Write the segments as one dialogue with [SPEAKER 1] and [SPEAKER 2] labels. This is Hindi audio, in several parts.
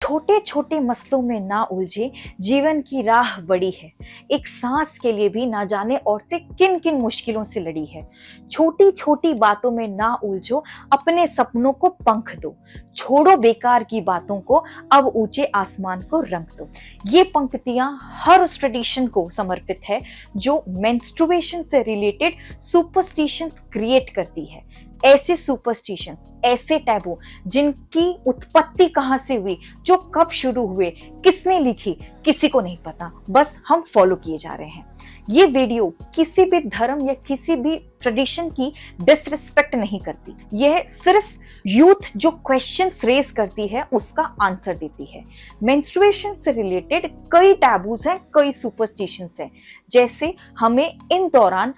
[SPEAKER 1] छोटे छोटे मसलों में ना उलझे, जीवन की राह बड़ी है। एक सांस के लिए भी ना जाने औरतें किन किन मुश्किलों से लड़ी है। छोटी छोटी बातों में ना उलझो, अपने सपनों को पंख दो। छोड़ो बेकार की बातों को, अब ऊंचे आसमान को रंग दो। ये पंक्तियां हर उस ट्रेडिशन को समर्पित है जो मेंस्ट्रुएशन से रिलेटेड सुपरस्टिशंस क्रिएट करती है। ऐसे सुपरस्टिशंस, ऐसे टैबू जिनकी उत्पत्ति कहां से हुई, जो कब शुरू हुए, किसने लिखी, किसी को नहीं पता, बस हम फॉलो किए जा रहे हैं। ये वीडियो किसी भी धर्म या किसी भी ट्रेडिशन की डिसरिस्पेक्ट नहीं करती। यह सिर्फ यूथ जो क्वेश्चंस रेज करती है उसका आंसर देती है। मेंस्ट्रुएशन से रिलेटेड कई टैबूज हैं, कई सुपरस्टिशंस हैं। जैसे हमें इन दौरान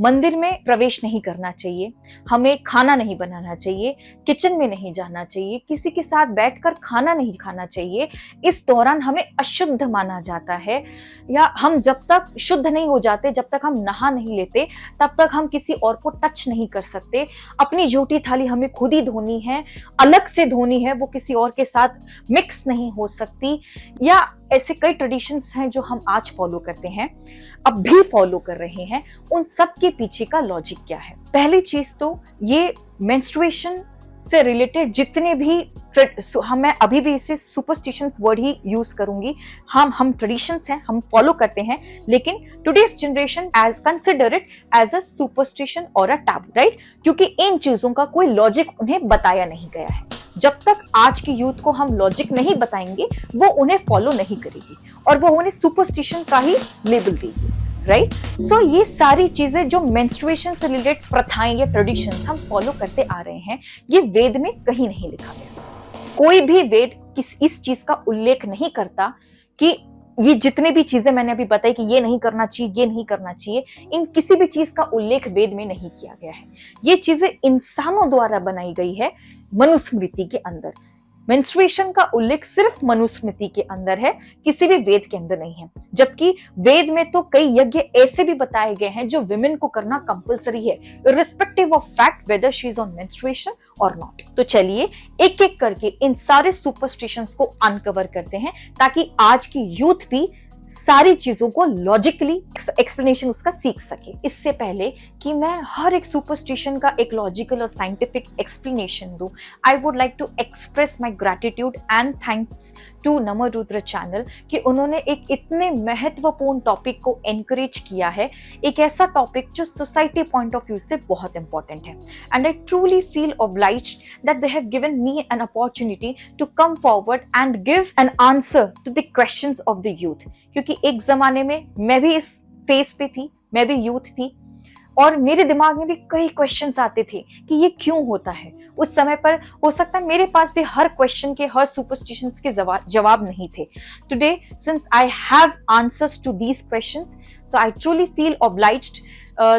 [SPEAKER 1] मंदिर में प्रवेश नहीं करना चाहिए, हमें खाना नहीं बनाना चाहिए, किचन में नहीं जाना चाहिए, किसी के साथ बैठकर खाना नहीं खाना चाहिए। इस दौरान हमें अशुद्ध माना जाता है, या हम जब तक शुद्ध नहीं हो जाते, जब तक हम नहा नहीं लेते, तब तक हम किसी और को टच नहीं कर सकते। अपनी जूठी थाली हमें खुद ही धोनी है, अलग से धोनी है, वो किसी और के साथ मिक्स नहीं हो सकती। या ऐसे कई ट्रेडिशंस हैं जो हम आज फॉलो करते हैं, अब भी फॉलो कर रहे हैं। उन सब के पीछे का लॉजिक क्या है? पहली चीज तो ये मेंस्ट्रुएशन से रिलेटेड जितने भी मैं अभी भी इसे सुपरस्टिशंस वर्ड ही यूज करूंगी। हम ट्रेडिशंस हैं, हम फॉलो करते हैं, लेकिन today's generation as consider it as a superstition और अ टैबू, राइट? क्योंकि इन चीजों का कोई लॉजिक उन्हें बताया नहीं गया है। जब तक आज की यूथ को हम लॉजिक नहीं बताएंगे, वो उन्हें फॉलो नहीं करेगी और वो उन्हें सुपरस्टिशन का ही लेबल देगी, राइट? सो ये सारी चीजें जो मेंस्ट्रुएशन से रिलेटेड प्रथाएं या ट्रेडिशंस हम फॉलो करते आ रहे हैं, ये वेद में कहीं नहीं लिखा गया। कोई भी वेद इस चीज का उल्लेख नहीं करता कि ये जितने भी चीजें मैंने अभी बताई कि ये नहीं करना चाहिए, ये नहीं करना चाहिए, इन किसी भी चीज का उल्लेख वेद में नहीं किया गया है। ये चीजें इंसानों द्वारा बनाई गई है मनुस्मृति के अंदर। मेंस्ट्रुएशन का उल्लेख सिर्फ मनुस्मृति के अंदर है, किसी भी वेद के अंदर नहीं है। जबकि वेद में तो कई यज्ञ ऐसे भी बताए गए हैं जो विमेन को करना कंपलसरी है, irrespective of fact whether she is on menstruation और नॉट। तो चलिए एक एक करके इन सारे सुपरस्टिशंस को अनकवर करते हैं, ताकि आज की यूथ भी सारी चीजों को लॉजिकली एक्सप्लेनेशन उसका सीख सके। इससे पहले कि मैं हर एक सुपरस्टिशन का एक लॉजिकल और साइंटिफिक एक्सप्लेनेशन दूं, I would like to express my gratitude and thanks to नमरुद्र चैनल कि उन्होंने एक इतने महत्वपूर्ण टॉपिक को एनकरेज किया है, एक ऐसा टॉपिक जो सोसाइटी पॉइंट ऑफ व्यू से बहुत इंपॉर्टेंट है। And I truly feel obliged that they have given me an opportunity to come forward and give an answer to the questions of the youth. क्योंकि एक जमाने में मैं भी इस फेज पे थी, मैं भी यूथ थी, और मेरे दिमाग में भी कई क्वेश्चंस आते थे कि ये क्यों होता है। उस समय पर हो सकता है मेरे पास भी हर क्वेश्चन के, हर सुपरस्टिशंस के जवाब नहीं थे। Today since I have answers to these questions, so I truly feel obliged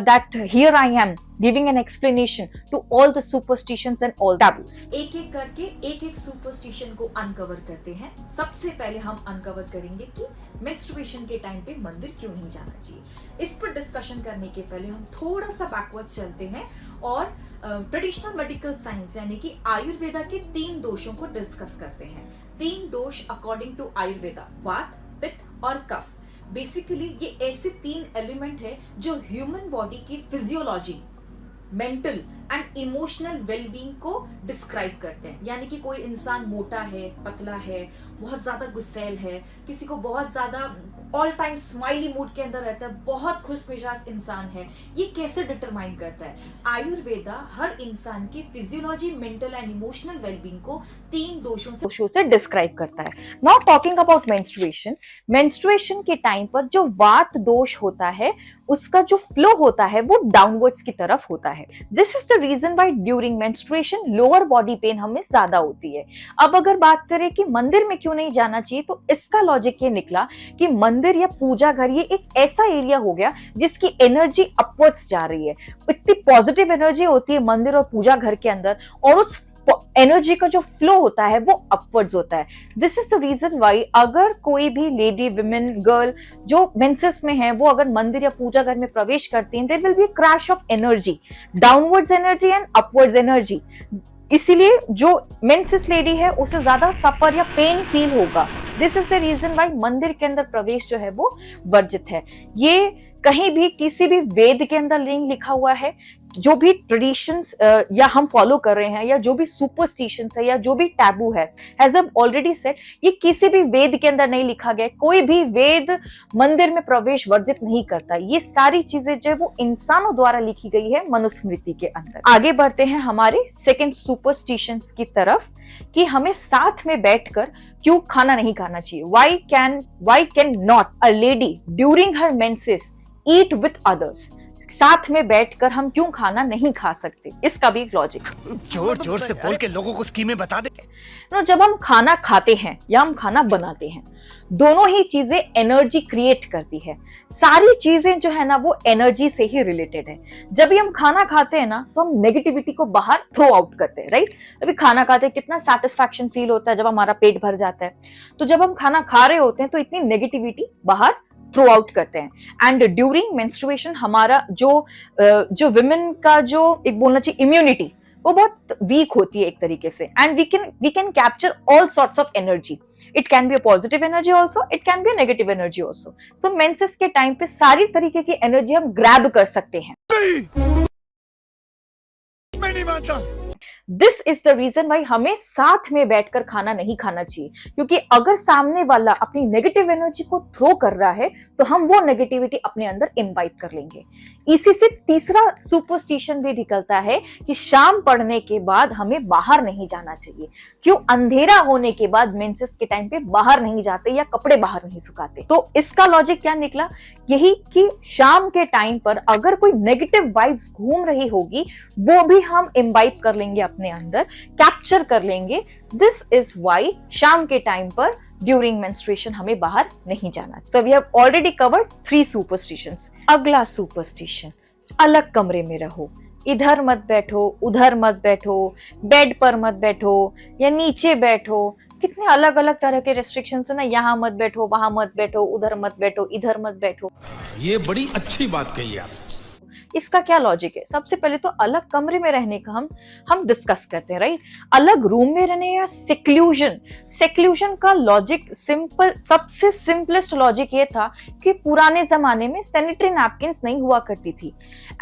[SPEAKER 1] that here I am giving an explanation to all the superstitions and all taboos.
[SPEAKER 2] एक एक करके एक एक सुपरस्टिशन को अनकवर करते हैं। सबसे पहले हम अनकवर करेंगे कि मेंस्ट्रुएशन के टाइम पे मंदिर क्यों नहीं जाना चाहिए। इस पर डिस्कशन करने के पहले हम थोड़ा सा बैकवर्ड चलते हैं और ट्रेडिशनल मेडिकल साइंस यानी कि आयुर्वेदा के 3 दोषों को डिस्कस करते हैं। 3 दोष अकॉर्डिंग टू आयुर्वेदा, वात, पित्त और कफ। बेसिकली ये ऐसे 3 एलिमेंट है जो ह्यूमन बॉडी की physiology, mental and emotional wellbeing को डिस्क्राइब करते हैं। यानी कि कोई इंसान मोटा है, पतला है, बहुत ज्यादा गुस्सैल है, किसी को बहुत ज्यादा ऑल टाइम स्माइली मूड के अंदर रहता है, बहुत खुश मिजाज इंसान है, ये कैसे डिटरमाइन करता है? आयुर्वेदा हर इंसान की physiology, mental and emotional wellbeing को 3 दोषों
[SPEAKER 1] से डिस्क्राइब करता है। Now talking about menstruation, menstruation के टाइम पर जो वात दोष होता है, उसका जो फ्लो होता है वो डाउनवर्ड्स की तरफ होता है। This is the reason why during menstruation lower body pain हमें ज्यादा होती है। अब अगर बात करें कि मंदिर में क्यों नहीं जाना चाहिए, तो इसका लॉजिक ये निकला कि मंदिर या पूजा घर ये एक ऐसा एरिया हो गया जिसकी एनर्जी अपवर्ड्स जा रही है। इतनी पॉजिटिव एनर्जी होती है मंदिर और पूजा घर के अंदर, और उस एनर्जी का जो फ्लो होता है वो अपवर्ड्स होता है। This is the reason why अगर कोई भी लेडी, विमेन, गर्ल जो मेंसेस में है, वो अगर मंदिर या पूजा घर में प्रवेश करती हैं, there will be a crash of energy, downwards energy and upwards energy. इसीलिए जो मेंसेस लेडी है उसे ज्यादा सफर या पेन फील होगा। This is the reason why मंदिर के अंदर प्रवेश जो है वो वर्जित है। ये कहीं भी किसी भी वेद के अंदर नहीं लिखा हुआ है। जो भी ट्रेडिशंस या हम फॉलो कर रहे हैं या जो भी सुपरस्टिशंस है या जो भी टैबू है, एज आई ऑलरेडी सेड, ये किसी भी वेद के अंदर नहीं लिखा गया। कोई भी वेद मंदिर में प्रवेश वर्जित नहीं करता। ये सारी चीजें जो है वो इंसानों द्वारा लिखी गई है मनुस्मृति के अंदर। आगे बढ़ते हैं हमारे सेकंड सुपरस्टिशंस की तरफ कि हमें साथ में बैठकर क्यों खाना नहीं खाना चाहिए। why can not a lady during her menses eat with others? साथ में बैठकर हम क्यों खाना नहीं खा सकते, इसका भी एक लॉजिक।
[SPEAKER 3] जोर जोर से बोल के लोगों को स्कीमें बता दे।
[SPEAKER 1] जब हम खाना खाते हैं या हम खाना बनाते हैं, दोनों ही चीजें एनर्जी क्रिएट करती है। सारी चीजें जो है ना वो एनर्जी से ही रिलेटेड है। जब भी हम खाना खाते हैं ना तो हम नेगेटिविटी को बाहर थ्रो आउट करते हैं, राइट। अभी खाना खाते हैं कितना सेटिस्फैक्शन फील होता है जब हमारा पेट भर जाता है। तो जब हम खाना खा रहे होते हैं तो इतनी नेगेटिविटी बाहर थ्रो आउट करते हैं। एंड ड्यूरिंग मेंस्ट्रुएशन हमारा जो विमेन का जो एक बोलना चाहिए इम्यूनिटी, वो बहुत वीक होती है एक तरीके से। And we can capture all sorts of energy. It can be a positive energy also, it can be a negative energy also. So menses के टाइम पे सारी तरीके की एनर्जी हम ग्रैब कर सकते हैं।
[SPEAKER 3] मैं नहीं मानता।
[SPEAKER 1] This is the reason why हमें साथ में बैठकर खाना नहीं खाना चाहिए, क्योंकि अगर सामने वाला अपनी नेगेटिव एनर्जी को थ्रो कर रहा है तो हम वो नेगेटिविटी अपने अंदर इम्बाइब कर लेंगे। इसी से तीसरा सुपरस्टिशन भी निकलता है कि शाम पड़ने के बाद हमें बाहर नहीं जाना चाहिए। क्यों? अंधेरा होने के बाद मेंसेस के टाइम पे बाहर नहीं जाते या कपड़े बाहर नहीं सुखाते। तो इसका लॉजिक क्या निकला? यही कि शाम के टाइम पर अगर कोई नेगेटिव वाइब्स घूम रही होगी वो भी हम इम्बाइब कर लेंगे अपने अंदर, कैप्चर कर लेंगे। दिस इज वाई शाम के टाइम पर ड्यूरिंग मेंस्ट्रुएशन हमें बाहर नहीं जाना। So we have already covered 3 superstitions. अगला सुपरस्टिशन, अलग कमरे में रहो, इधर मत बैठो, उधर मत बैठो, बेड पर मत बैठो या नीचे बैठो। कितने अलग अलग तरह के रेस्ट्रिक्शंस है ना, यहाँ मत बैठो, वहां मत बैठो, उधर मत बैठो, इधर मत बैठो।
[SPEAKER 4] ये बड़ी अच्छी बात कही आप।
[SPEAKER 1] इसका क्या लॉजिक है? सबसे पहले तो अलग कमरे में रहने का हम डिस्कस करते हैं, राइट। अलग रूम में रहने या सेक्लूजन का लॉजिक सिंपल, सबसे सिंपलेस्ट लॉजिक ये था कि पुराने जमाने में सैनिटरी नैपकिन्स नहीं हुआ करती थी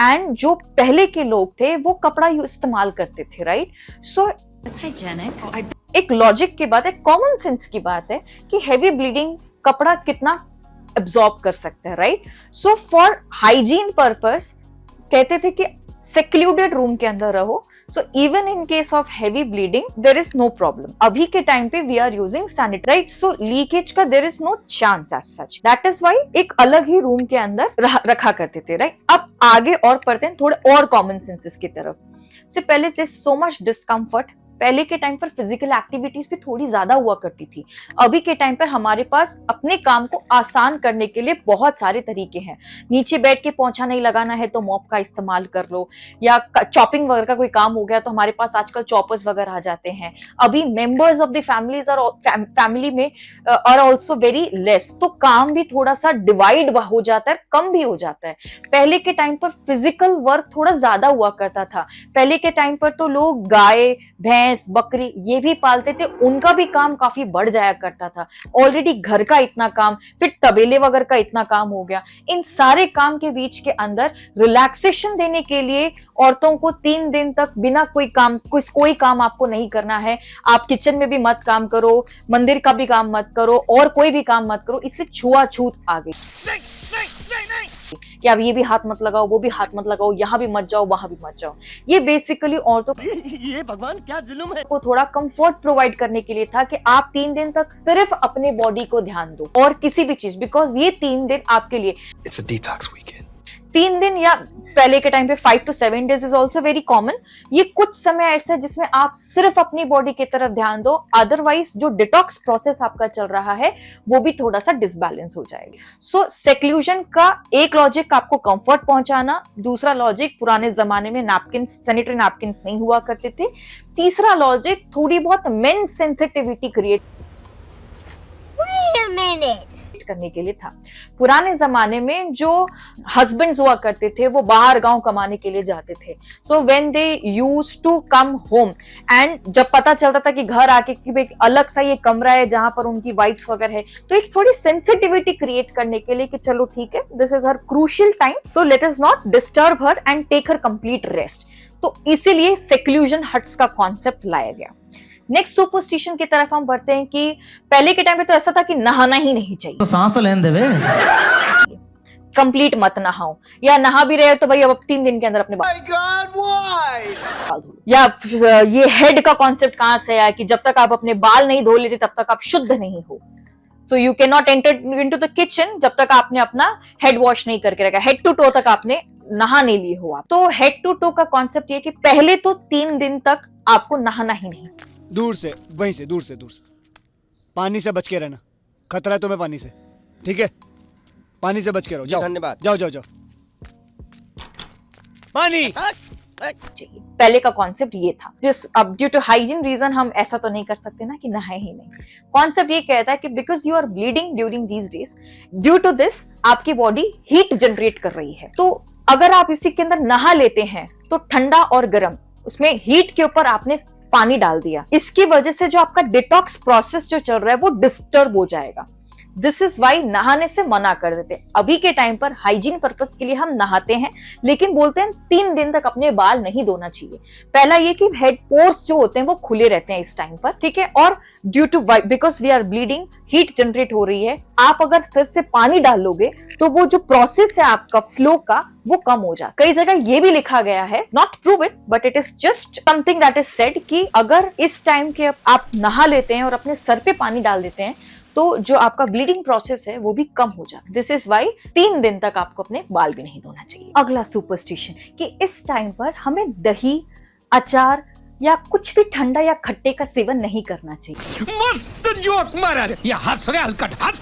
[SPEAKER 1] एंड जो पहले के लोग थे वो कपड़ा इस्तेमाल करते थे, राइट। सो एक लॉजिक की बात है, कॉमन सेंस की बात है कि हेवी ब्लीडिंग कपड़ा कितना एब्जॉर्ब कर सकता है, right. So for hygiene purpose कहते थे कि सेक्लूडेड रूम के अंदर रहो। So even in case of heavy bleeding there is no problem. अभी के टाइम पे we are using sanitary, right. So leakage का there is no chance as such. That is why एक अलग ही रूम के अंदर रखा करते थे, राइट। अब आगे और पढ़ते हैं थोड़े और कॉमन सेंसेस की तरफ। से पहले देयर सो मच डिस्कम्फर्ट। पहले के टाइम पर फिजिकल एक्टिविटीज भी थोड़ी ज्यादा हुआ करती थी। अभी के टाइम पर हमारे पास अपने काम को आसान करने के लिए बहुत सारे तरीके हैं। नीचे बैठ के पोंछा नहीं लगाना है तो मॉप का इस्तेमाल कर लो, या चॉपिंग वगैरह का कोई काम हो गया तो हमारे पास आजकल चॉपर्स वगैरह आ जाते हैं। अभी मेंबर्स ऑफ द फैमिली में आर ऑल्सो वेरी लेस, तो काम भी थोड़ा सा डिवाइड हो जाता है, कम भी हो जाता है। पहले के टाइम पर फिजिकल वर्क थोड़ा ज्यादा हुआ करता था। पहले के टाइम पर तो लोग गाय, भैंस, बकरी ये भी पालते थे, उनका भी काम काफी बढ़ जाया करता था। ऑलरेडी घर का इतना काम, फिर तबेले वगैरह का इतना काम हो गया। इन सारे काम के बीच के अंदर रिलैक्सेशन देने के लिए औरतों को 3 दिन तक बिना कोई काम आपको नहीं करना है। आप किचन में भी मत काम करो, मंदिर का भी काम मत करो और कोई भी काम मत करो। इससे छुआछूत आ गई कि अब ये भी हाथ मत लगाओ, वो भी हाथ मत लगाओ, यहाँ भी मत जाओ, वहां भी मत जाओ। ये बेसिकली औरतों
[SPEAKER 3] ये भगवान क्या जुल्म है।
[SPEAKER 1] को थोड़ा कंफर्ट प्रोवाइड करने के लिए था कि आप 3 दिन तक सिर्फ अपने बॉडी को ध्यान दो और किसी भी चीज, बिकॉज ये 3 दिन आपके लिए,
[SPEAKER 4] इट्स अ डिटॉक्स वीकेंड।
[SPEAKER 1] 3 दिन या पहले के टाइम पे 5 to 7 days is also very common. ये कुछ समय ऐसा है जिसमें आप सिर्फ अपनी बॉडी की तरफ ध्यान दो, अदरवाइज जो डिटॉक्स प्रोसेस आपका चल रहा है वो भी थोड़ा सा डिसबैलेंस हो जाएगा। सो सेक्लूजन का एक लॉजिक आपको कंफर्ट पहुंचाना, दूसरा लॉजिक पुराने जमाने में सैनिटरी नैपकिन्स नहीं हुआ करते थे, तीसरा लॉजिक थोड़ी बहुत मेन सेंसिटिविटी क्रिएट करने के लिए था। पुराने जमाने में जो हस्बैंड्स हुआ करते थे वो बाहर गांव कमाने के लिए जाते थे। So when they used to come home एंड जब पता चलता था कि घर आके कि भाई अलग सा ये कमरा है जहां पर उनकी वाइफ्स वगैरह है, तो एक थोड़ी सेंसिटिविटी क्रिएट करने के लिए कि चलो ठीक है, this is her crucial time, so let us not disturb her and take her complete rest. तो इसीलिए सेक्लूजन हट्स का कॉन्सेप्ट लाया गया। नेक्स्ट सुपरस्टिशन की तरफ हम बढ़ते हैं कि पहले के टाइम पे तो ऐसा था कि नहाना ही नहीं चाहिए,
[SPEAKER 5] तो सांस तो लेने देवे।
[SPEAKER 1] कंप्लीट मत नहाओ, या नहा भी रहे हो तो भाई अब 3 दिन के अंदर अपने बाल धो। या ये हेड का कॉन्सेप्ट कहां से आया कि जब तक आप अपने बाल नहीं धो लेते तब तक आप शुद्ध नहीं हो। So you can not enter into the kitchen जब तक आपने अपना हेड वॉश नहीं करके रखा, हेड टू टो तक आपने नहा नहीं लिए हो आप। तो हेड टू टो का कॉन्सेप्ट ये कि पहले तो 3 दिन तक आपको नहाना ही नहीं।
[SPEAKER 6] दूर से, वहीं से, दूर से, दूर से। पानी से बच के रहना, खतरा है तुम्हें पानी से, ठीक है? पानी से बच के रहो। जाओ,
[SPEAKER 3] धन्यवाद।
[SPEAKER 6] जाओ जाओ जाओ। पानी
[SPEAKER 1] चाहिए। पहले का कॉन्सेप्ट ये था। अब ड्यू टू हाइजीन रीजन हम ऐसा तो नहीं कर सकते ना कि नहाए ही नहीं। कॉन्सेप्ट ये कहता है कि because you are bleeding during these days, due to this आपकी बॉडी हीट जनरेट कर रही है। तो अगर आप इसी के अंदर नहा लेते हैं तो ठंडा और गर्म, उसमें हीट के ऊपर आपने पानी डाल दिया, इसकी वजह से जो आपका डिटॉक्स प्रोसेस जो चल रहा है वो डिस्टर्ब हो जाएगा। दिस इज वाई नहाने से मना कर देते हैं। अभी के टाइम पर हाइजीन पर्पस के लिए हम नहाते हैं, लेकिन बोलते हैं 3 दिन तक अपने बाल नहीं धोना चाहिए। पहला ये कि हेड पोर्स जो होते हैं वो खुले रहते हैं इस टाइम पर, ठीक है? और due to because we are bleeding, heat generate हो रही है, आप अगर सिर से पानी डाल लोगे तो वो जो प्रोसेस है आपका फ्लो का वो कम हो जाए। कई जगह ये भी लिखा गया है, not prove it but it is just something that is said, कि अगर इस टाइम के आप नहा लेते हैं और अपने सर पे पानी डाल देते हैं तो जो आपका ब्लीडिंग प्रोसेस है वो भी कम हो जाता है। दिस इज वाई 3 दिन तक आपको अपने बाल भी नहीं धोना चाहिए। अगला सुपरस्टिशन कि इस टाइम पर हमें दही, अचार या कुछ भी ठंडा या खट्टे का सेवन नहीं करना चाहिए।
[SPEAKER 3] मस्त जोक मारा रे, ये हंस रहे हलकट हंस।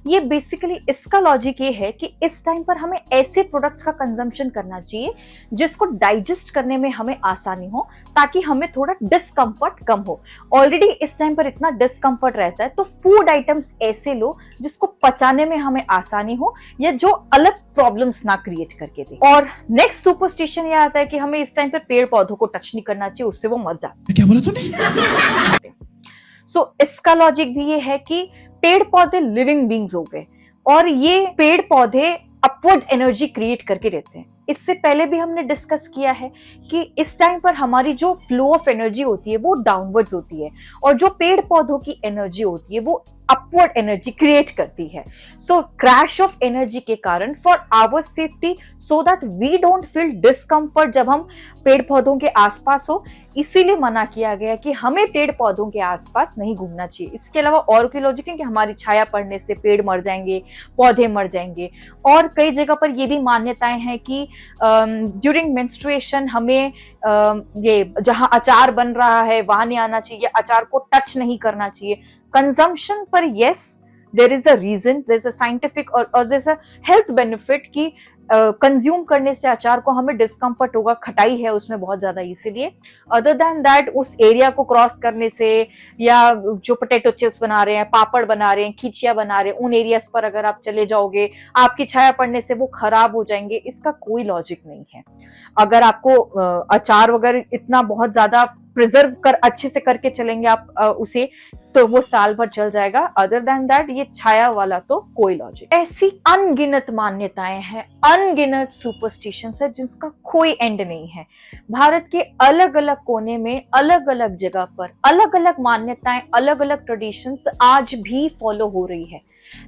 [SPEAKER 1] ये बेसिकली इसका लॉजिक ये है कि इस टाइम पर हमें ऐसे प्रोडक्ट्स का कंजम्पशन करना चाहिए जिसको डाइजेस्ट करने में हमें आसानी हो, ताकि हमें थोड़ा डिस्कंफर्ट कम हो। ऑलरेडी इस टाइम पर इतना डिस्कंफर्ट रहता है, तो फूड आइटम्स ऐसे लो जिसको पचाने में हमें आसानी हो या जो अलग प्रॉब्लम्स ना क्रिएट करके दे। और नेक्स्ट सुपरस्टिशन ये आता है कि हमें इस टाइम पर पेड़ पौधों को टच नहीं करना चाहिए, उससे वो मर जाते।
[SPEAKER 5] क्या बोला तूने?
[SPEAKER 1] सो इसका लॉजिक भी ये है कि पेड़ पौधे लिविंग बींग्स हो गए और ये पेड़ पौधे अपवर्ड एनर्जी क्रिएट करके रहते हैं। इससे पहले भी हमने डिस्कस किया है कि इस टाइम पर हमारी जो फ्लो ऑफ एनर्जी होती है वो डाउनवर्ड्स होती है और जो पेड़ पौधों की एनर्जी होती है वो अपवर्ड एनर्जी क्रिएट करती है। सो क्रैश ऑफ एनर्जी के कारण for our safety, so that we don't feel discomfort जब हम पेड़ पौधों के आसपास हो, इसीलिए मना किया गया कि हमें पेड़ पौधों के आसपास नहीं घूमना चाहिए। इसके अलावा और कोई लॉजिक है कि हमारी छाया पड़ने से पेड़ मर जाएंगे, पौधे मर जाएंगे। और कई जगह पर ये भी मान्यताएं हैं कि ड्यूरिंग मेंस्ट्रुएशन हमें ये जहां अचार बन रहा है वहां नहीं आना चाहिए, अचार को टच नहीं करना चाहिए। कंजम्पशन पर yes, there is a reason, there is a scientific और there is a health benefit कि कंज्यूम करने से अचार को हमें डिस्कम्फर्ट होगा, खटाई है उसमें बहुत ज्यादा, इसीलिए। अदर देन दैट उस एरिया को क्रॉस करने से या जो पोटैटो चिप्स बना रहे हैं, पापड़ बना रहे हैं, खिचिया बना रहे हैं, उन एरियाज पर अगर आप चले जाओगे आपकी छाया पड़ने से वो खराब हो जाएंगे, इसका कोई लॉजिक नहीं है। अगर आपको अचार वगैरह इतना बहुत ज्यादा प्रिजर्व कर अच्छे से करके चलेंगे आप उसे, तो वो साल भर चल जाएगा। अदर देन दैट ये छाया वाला तो कोई लॉजिक। ऐसी अनगिनत मान्यताएं हैं, अनगिनत सुपरस्टिशंस है जिसका कोई एंड नहीं है। भारत के अलग अलग कोने में अलग अलग जगह पर अलग अलग मान्यताएं, अलग अलग ट्रेडिशंस आज भी फॉलो हो रही है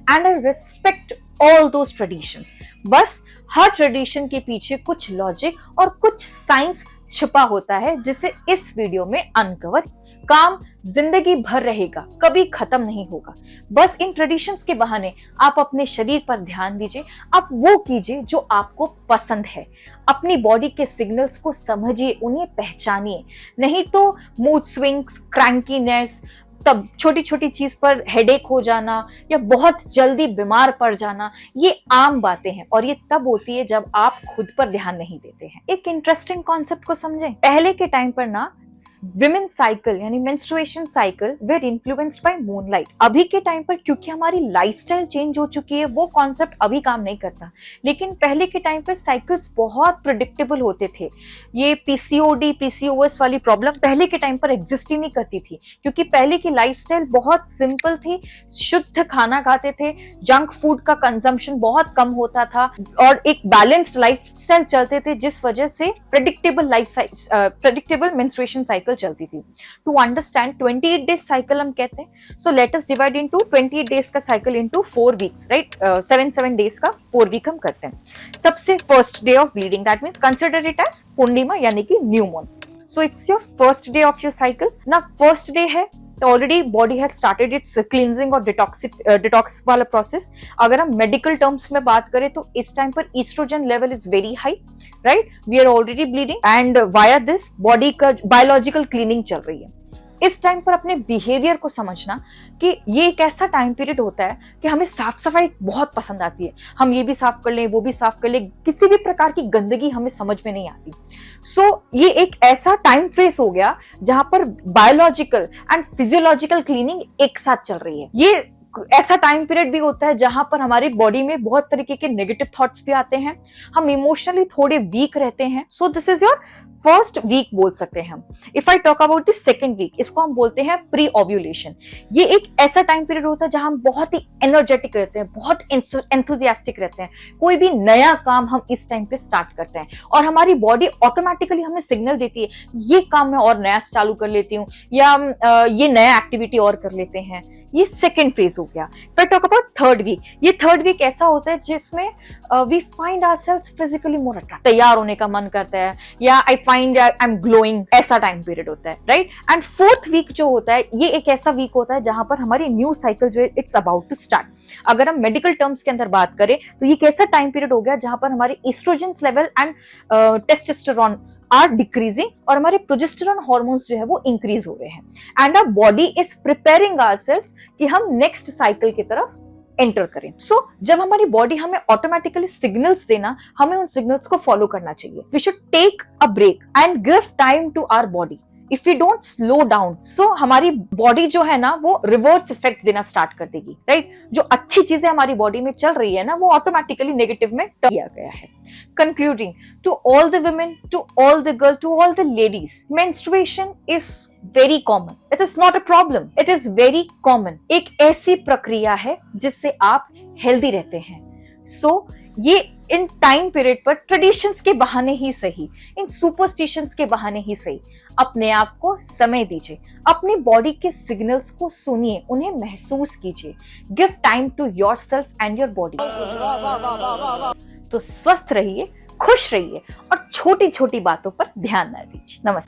[SPEAKER 1] and I respect all those traditions. बस हर ट्रेडिशन के पीछे कुछ लॉजिक और कुछ साइंस छुपा होता है जिसे इस वीडियो में अनकवर। काम जिंदगी भर रहेगा, कभी खत्म नहीं होगा। बस इन ट्रेडिशंस के बहाने आप अपने शरीर पर ध्यान दीजिए, आप वो कीजिए जो आपको पसंद है। अपनी बॉडी के सिग्नल्स को समझिए, उन्हें पहचानिए, नहीं तो मूड स्विंग्स, क्रैंकीनेस, तब छोटी छोटी चीज पर हेडेक हो जाना या बहुत जल्दी बीमार पड़ जाना, ये आम बातें हैं और ये तब होती है जब आप खुद पर ध्यान नहीं देते हैं। एक इंटरेस्टिंग कॉन्सेप्ट को समझें। पहले के टाइम पर ना विमेन साइकिल यानी menstruation cycle were influenced by moonlight. अभी के टाइम पर क्योंकि हमारी लाइफस्टाइल चेंज हो चुकी है, वो कॉन्सेप्ट अभी काम नहीं करता, लेकिन पहले के टाइम पर साइकिल्स बहुत प्रिडिक्टेबल होते थे। ये पीसीओडी पीसीओएस वाली प्रॉब्लम पहले के टाइम पर एग्जिस्ट ही नहीं करती थी, क्योंकि पहले की लाइफस्टाइल बहुत सिंपल थी, शुद्ध खाना खाते थे, जंक फूड का कंजम्पशन बहुत कम होता था और एक बैलेंस्ड लाइफस्टाइल चलते थे, जिस वजह से प्रेडिक्टेबल मेंस्ट्रुएशन साइकिल चलती थी। टू अंडरस्टैंड 28 डेज साइकिल हम कहते हैं, so let us divide into 28 days का cycle into 4 weeks, right. 7 days का 4 वीक हम करते हैं। सबसे first day of bleeding, that means consider it as Purnima यानी कि new moon. So it's your first day of your cycle ना। फर्स्ट डे है तो already body has started its cleansing और डिटॉक्स वाला प्रोसेस। अगर हम मेडिकल टर्म्स में बात करें तो इस टाइम पर estrogen level is very high, right. We are already bleeding and via this body का बायोलॉजिकल क्लीनिंग चल रही है। इस टाइम पर अपने बिहेवियर को समझना कि ये एक ऐसा टाइम पीरियड होता है कि हमें साफ सफाई बहुत पसंद आती है, हम ये भी साफ कर लें वो भी साफ कर लें, किसी भी प्रकार की गंदगी हमें समझ में नहीं आती। सो ये एक ऐसा टाइम फ्रेस हो गया जहां पर बायोलॉजिकल एंड फिजियोलॉजिकल क्लीनिंग एक साथ चल रही है। ये ऐसा टाइम पीरियड भी होता है जहां पर हमारी बॉडी में बहुत तरीके के नेगेटिव थॉट्स भी आते हैं, हम इमोशनली थोड़े वीक रहते हैं। So this is your first week बोल सकते हैं हम। If I talk about the second week, इसको हम बोलते हैं प्री ओव्यूलेशन। ये एक ऐसा टाइम पीरियड होता है जहां हम बहुत ही एनर्जेटिक रहते हैं, बहुत एंथुजियास्टिक रहते हैं, कोई भी नया काम हम इस टाइम पे स्टार्ट करते हैं और हमारी बॉडी ऑटोमेटिकली हमें सिग्नल देती है ये काम मैं और नया चालू कर लेती हूँ या ये नया एक्टिविटी और कर लेते हैं। ये सेकेंड फेज हो गया। फिर टॉक अबाउट थर्ड वीक। ये थर्ड वीक ऐसा होता है जिसमें we find ourselves physically more attractive, तैयार होने का मन करता है या I find I am glowing, ऐसा टाइम पीरियड होता है, राइट। एंड फोर्थ वीक जो होता है ये एक ऐसा वीक होता है जहां पर हमारी न्यू साइकिल जो है इट्स अबाउट टू स्टार्ट। अगर हम मेडिकल टर्म्स के अंदर बात करें तो ये एक ऐसा टाइम पीरियड हो गया जहां पर हमारे estrogen level and testosterone are decreasing और हमारे प्रोजेस्टेरोन हार्मोन्स जो है वो इंक्रीज हो रहे हैं and our body is preparing ourselves कि हम नेक्स्ट साइकिल की तरफ एंटर करें। सो जब हमारी बॉडी हमें ऑटोमेटिकली सिग्नल्स देना, हमें उन सिग्नल्स को फॉलो करना चाहिए। We should take a break and give time to our body. If we don't slow down, so हमारी बॉडी जो है ना वो रिवर्स इफेक्ट देना स्टार्ट कर देगी, राइट। जो अच्छी चीजें हमारी बॉडी में चल रही है ना वो ऑटोमेटिकली नेगेटिव में टर्न किया गया है। Concluding, to all the women, to all the girls, to all the ladies, menstruation is very common. It is not a problem. It is very common. एक ऐसी प्रक्रिया है जिससे आप हेल्दी रहते हैं। So ये इन टाइम पीरियड पर ट्रेडिशंस के बहाने ही सही, इन सुपरस्टिशंस के बहाने ही सही, अपने आप को समय दीजिए, अपनी बॉडी के सिग्नल्स को सुनिए, उन्हें महसूस कीजिए। Give time to yourself and your body. तो स्वस्थ रहिए, खुश रहिए और छोटी छोटी बातों पर ध्यान न दीजिए। नमस्ते।